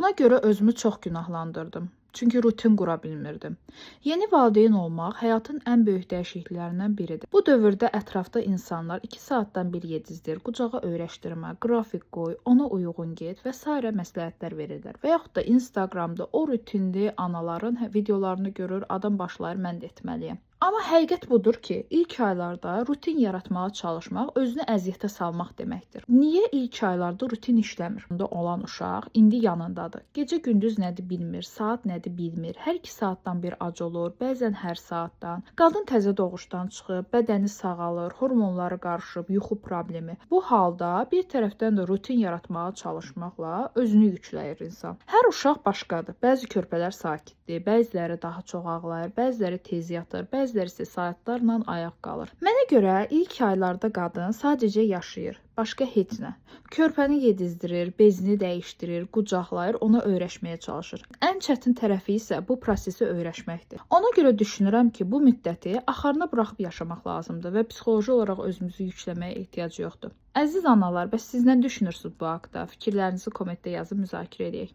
Buna görə özümü çox günahlandırdım. Çünki rutin qura bilmirdim. Yeni valideyn olmaq həyatın ən böyük dəyişikliklərindən biridir. Bu dövrdə ətrafda insanlar 2 saatdan bir yedizdir, qucağa öyrəşdirmə, qrafik qoy, ona uyğun get və sairə məsləhətlər verirlər. Və yaxud da Instagramda o rutinli anaların videolarını görür, adam başlayır mən də etməliyəm. Amma həqiqət budur ki, ilk aylarda rutin yaratmağa çalışmaq özünü əziyyətə salmaq deməkdir. Niyə ilk aylarda rutin işləmir? Bunda olan uşaq indi yanındadır. Gecə gündüz nədir bilmir, saat nədir bilmir. Hər 2 saatdan bir ac olur, bəzən hər saatdan. Qadın təzə doğuşdan çıxıb, bədəni sağalır, hormonları qarışıb, yuxu problemi. Bu halda bir tərəfdən də rutin yaratmağa çalışmaqla özünü yükləyir insan. Hər uşaq başqadır. Bəzi körpələr sakitdir, bəziləri daha çox ağlayır, bəziləri tez yatır, bəziləri isə saatlarla ayaq qalır. Mənə görə ilk aylarda qadın sadəcə yaşayır, başqa heç nə. Körpəni yedizdirir, bezini dəyişdirir, qucaqlayır, ona öyrəşməyə çalışır. Ən çətin tərəfi isə bu prosesi öyrəşməkdir. Ona görə düşünürəm ki, bu müddəti axarına buraxıb yaşamaq lazımdır və psixoloji olaraq özümüzü yükləməyə ehtiyac yoxdur. Əziz analar, bəs siz nə düşünürsünüz bu haqda? Fikirlərinizi kommentdə yazıb müzakirə edək.